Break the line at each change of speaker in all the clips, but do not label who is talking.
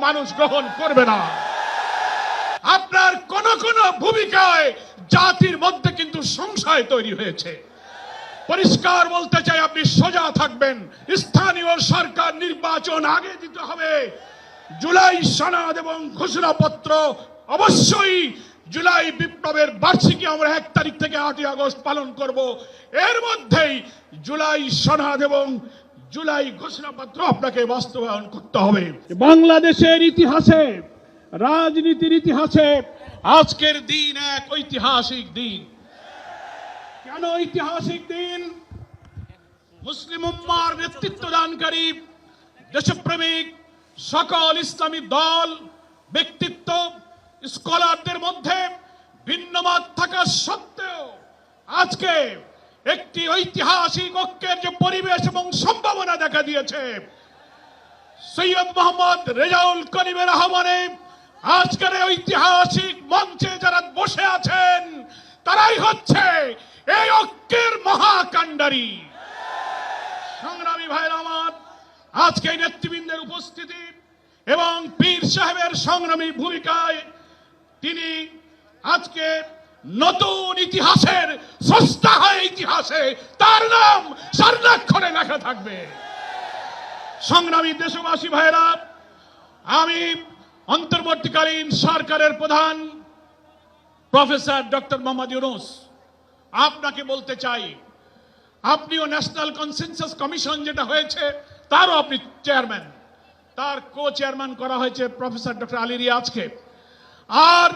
মানুষ গ্রহণ করবে না। আপনার কোন কোন ভূমিকায় জাতির মধ্যে কিন্তু সংশয় তৈরি হয়েছে। পরিষ্কার বলতে চাই, আপনি সোজা থাকবেন। স্থানীয় সরকার নির্বাচন আগে দিতে হবে। জুলাই সনদ এবং ঘোষণাপত্র অবশ্যই জুলাই বিপ্লবের বার্ষিকী আমরা 1 তারিখ থেকে 8 আগস্ট পালন করব। এর মধ্যেই জুলাই সনদ এবং জুলাই ঘোষণাপত্র আপনাকে বাস্তবায়ন করতে হবে। বাংলাদেশের ইতিহাসে, রাজনীতির ইতিহাসে আজকের দিন এক ঐতিহাসিক দিন। কেন ঐতিহাসিক দিন? মুসলিম উম্মার নেতৃত্বদানকারী দেশপ্রেমিক সকল ইসলামী দল, ব্যক্তিত্ব, স্কলারদের মধ্যে ভিন্নমত থাকা সত্ত্বেও আজকে একটি ঐতিহাসিক ঐক্যের যে পরিবেশ এবং সম্ভাবনা দেখা দিয়েছে, সৈয়দ মোহাম্মদ রেজাউল করিমের আহ্বানে আজকের ঐতিহাসিক মঞ্চে যারা বসে আছেন তারাই হচ্ছে এই ঐক্যের মহাকাণ্ডারী। সংগ্রামী ভাইরা আমার, আজকে নেতৃবৃন্দের উপস্থিতি এবং পীর সাহেবের সংগ্রামী ভূমিকায় তিনি আজকে নতুন ইতিহাসের স্রষ্টা হয়ে ইতিহাসে তার নাম স্বর্ণাক্ষরে লেখা থাকবে। সংগ্রামী দেশবাসী ভাইরা, আমি অন্তর্বর্তীকালীন সরকারের প্রধান প্রফেসর ডক্টর মোহাম্মদ ইউনূস আপনাকে বলতে চাই, আপনিও ন্যাশনাল কনসেনসাস কমিশন যেটা হয়েছে তারও আপনি চেয়ারম্যান, তার কো চেয়ারম্যান করা হয়েছে প্রফেসর ডক্টর আলী রিয়াজকে। আর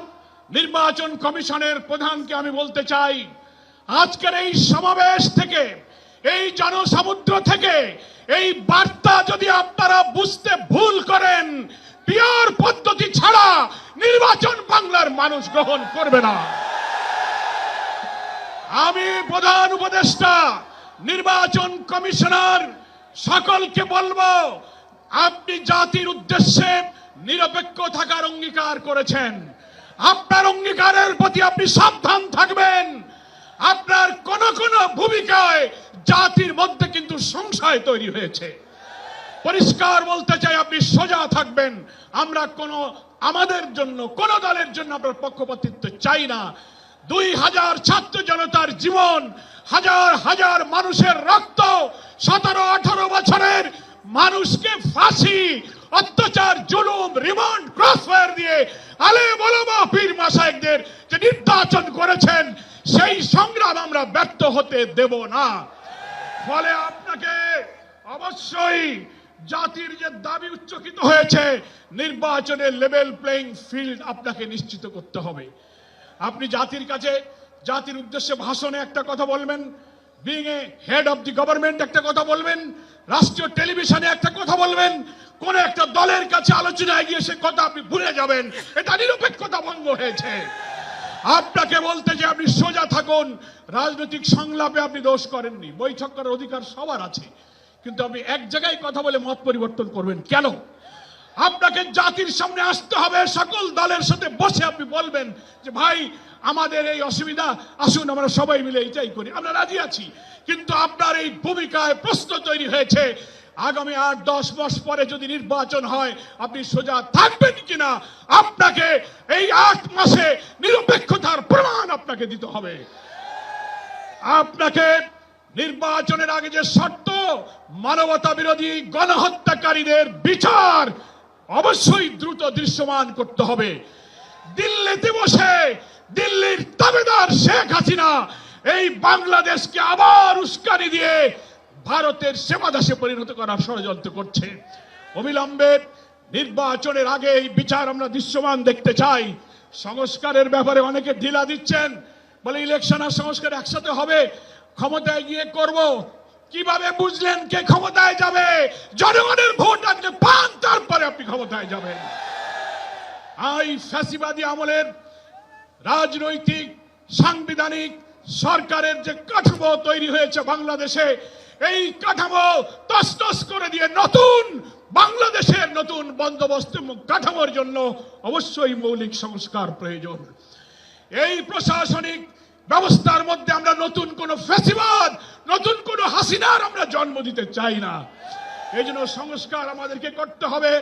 নির্বাচন কমিশনের প্রধানকে আমি বলতে চাই, আজকের এই সমাবেশ থেকে, এই জনসমুদ্র থেকে এই বার্তা যদি আপনারা বুঝতে ভুল করেন, পিওর পদ্ধতি ছাড়া নির্বাচন বাংলার মানুষ গ্রহণ করবে না। আমি প্রধান উপদেষ্টা, নির্বাচন কমিশনার সকলকে বলবো, আপনি জাতির উদ্দেশ্যে নিরপেক্ষ থাকার অঙ্গীকার করেছেন। আপনার অঙ্গীকারের প্রতি আপনি সাবধান থাকবেন। আপনার কোন কোন ভূমিকায় জাতির মধ্যে কিন্তু সংশয় তৈরি হয়েছে। পরিষ্কার বলতে চাই, আপনি সোজা থাকবেন। আমরা আমাদের জন্য, কোন দলের জন্য আপনার পক্ষপাতিত্ব চাই না। 2000 ছাত্র জনতার জীবন, হাজার হাজার মানুষের রক্ত, 17-18 বছরের মানুষকে ফাঁসি, অত্যাচার, জুলুম, রিমান্ড, ক্রসফায়ার দিয়ে আলেম ওলামা পীর মাশায়েখদের যে নির্যাতন করেছেন, সেই সংগ্রাম আমরা ব্যর্থ হতে দেব না। ফলে আপনাকে অবশ্যই জাতির যে দাবি উচ্চকিত হয়েছে, নির্বাচনের লেভেল প্লেইং ফিল্ড আপনাকে নিশ্চিত করতে হবে। আপনি জাতির কাছে, জাতির উদ্দেশ্যে ভাষণে একটা কথা বলবেন, being a head of the government একটা কথা বলবেন, রাষ্ট্রীয় টেলিভিশনে একটা কথা বলবেন, কোন একটা দলের কাছে আলোচনায় গিয়ে সে কথা আপনি ভুলে যাবেন, এটা নিরপেক্ষতা ভঙ্গ হয়েছে। আপনাকে বলতে যে আপনি সোজা থাকুন। রাজনৈতিক সংলাপে আপনি দোষ করেননি, বৈঠক করার অধিকার সবার আছে, কিন্তু আপনি এক জায়গায় কথা বলে মত পরিবর্তন করবেন কেন? আপনাকে জাতির সামনে আসতে হবে, সকল দলের সাথে বসে আপনি বলবেন যে ভাই আমাদের এই অসুবিধা, আসুন আমরা সবাই মিলে এইটাই করি, আমরা রাজি আছি। কিন্তু আপনার এই ভূমিকায় প্রশ্ন তৈরি হয়েছে, আগামী 8-10 মাস পরে যদি নির্বাচন হয় আপনি সোজা থাকবেন কিনা, আপনাকে এই 8 মাসে নিরপেক্ষতার প্রমাণ আপনাকে দিতে হবে। আপনাকে নির্বাচনের আগে যে শর্ত, মানবতা বিরোধী গণহত্যাকারীদের বিচার অবশ্যই দ্রুত দৃশ্যমান করতে হবে। দিল্লিতে বসে দিল্লির তাবেদার শেখ হাসিনা এই বাংলাদেশকে আবার উস্কানি দিয়ে ভারতের সেবাদাসে পরিণত করার ষড়যন্ত্র করছে। অবিলম্বে নির্বাচনের আগে এই বিচার আমরা দৃশ্যমান দেখতে চাই। সংস্কারের ব্যাপারে অনেকে ঢিলা দিচ্ছেন, বলে ইলেকশন আর সংস্কার একসাথে হবে, ক্ষমতায় গিয়ে করব। কিভাবে বুঝলেন কে ক্ষমতায় যাবে? জনগণের ভোট আপনি পান, তারপরে আপনি ক্ষমতায় যাবেন। এই ফ্যাসিবাদী আমলের রাজনৈতিক সাংবিধানিক সরকারের যে কাঠামো তৈরি হয়েছে বাংলাদেশে, এই কাঠামো তছনছ করে দিয়ে নতুন বাংলাদেশের নতুন বন্দোবস্ত কাঠামোর জন্য অবশ্যই মৌলিক সংস্কার প্রয়োজন। এই প্রশাসনিক ব্যবস্থার মধ্যে আমরা নতুন কোন ফ্যাসিবাদ, নতুন কোন হাসিনার আমরা জন্ম দিতে চাই না। এই জন্য সংস্কার আমাদেরকে করতে হবে।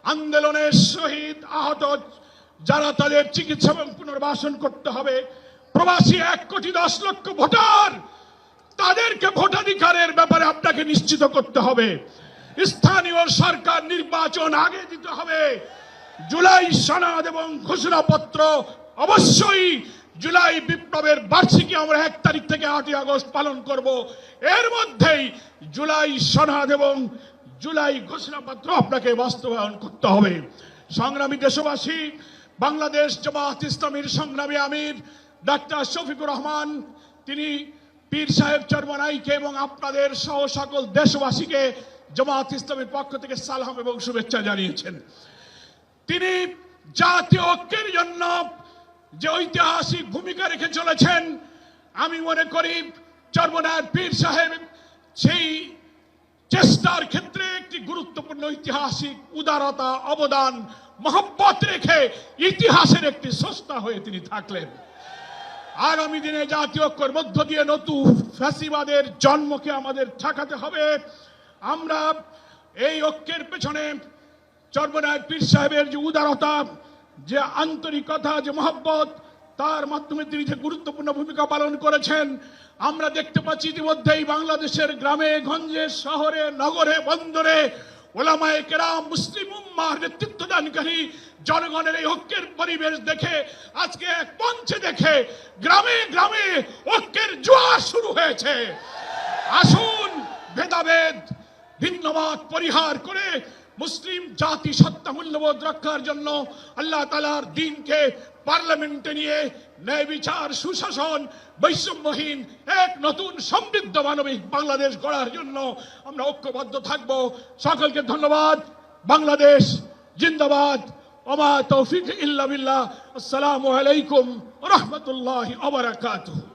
আন্দোলনের শহীদ আহত যারা তাদের চিকিৎসা এবং পুনর্বাসন করতে হবে, প্রবাসী 1,10,00,000 ভোটার, তাদেরকে ভোটাধিকারের ব্যাপারে আপনাকে নিশ্চিত করতে হবে। স্থানীয় সরকার নির্বাচন আগে দিতে হবে। জুলাই সনদ এবং ঘোষণাপত্র অবশ্যই জুলাই বিপ্লবের বার্ষিকী আমরা 1 তারিখ থেকে 8ই আগস্ট পালন করব। এর মধ্যেই জুলাই সনদ এবং জুলাই ঘোষণাপত্র আপনাকে বাস্তবায়ন করতে হবে। সংগ্রামী দেশবাসী, বাংলাদেশ জামায়াত ইসলামীর সংগ্রামী আমির ডাক্তার শফিকুর রহমান তিনি পীর সাহেব চরমনাইকে এবং আপনাদের সহ সকল দেশবাসীকে জামায়াত ইসলামীর পক্ষ থেকে সালাম এবং শুভেচ্ছা জানিয়েছেন। তিনি জাতীয় ঐক্যের জন্য যে ঐতিহাসিক ভূমিকা রেখে চলেছেন, আমি মনে করি চরমনাইয়ের পীর সাহেব সেই চেষ্টার ক্ষেত্রে একটি গুরুত্বপূর্ণ ঐতিহাসিক উদারতা, অবদান, মহব্বত রেখে ইতিহাসের একটি স্রষ্টা হয়ে তিনি থাকলেন। আগামী দিনে জাতীয় ঐক্যের মধ্য দিয়ে নতুন ফ্যাসিবাদের জন্মকে আমাদের ঠেকাতে হবে। আমরা এই ঐক্যের পেছনে চরমনাইয়ের পীর সাহেবের যে উদারতা, যে আন্তরিকতা, যে মহব্বত, তার মাধ্যমে তিনি যে গুরুত্বপূর্ণ ভূমিকা পালন করেছেন আমরা দেখতে পাচ্ছি। ইতিমধ্যেই বাংলাদেশের গ্রামে গঞ্জে, শহরে, নগরে, বন্দরে ওলামায়ে কেরাম, মুসলিম উম্মাহর নেতৃত্বদানকারী জনগণের এই ঐক্যের পরিবেশ দেখে, আজকে এক মঞ্চে দেখে গ্রামে গ্রামে ঐক্যের জোয়ার শুরু হয়েছে। আসুন ভেদাভেদ, ভিন্নমত পরিহার করে মুসলিম জাতি সত্তা মূল্যবোধ রক্ষার জন্য আল্লাহ তাআলার দ্বীনকে পার্লামেন্টে নিয়ে ন্যায় বিচার, সুশাসন, বৈষম্যহীন এক নতুন সমৃদ্ধ মানবিক বাংলাদেশ গড়ার জন্য আমরা ঐক্যবদ্ধ থাকব। সকলকে ধন্যবাদ। বাংলাদেশ জিন্দাবাদ। ওমা তৌফিক ইল্লা বিল্লাহ। আসসালামু আলাইকুম ওয়া রাহমাতুল্লাহি ওয়া বারাকাতুহু।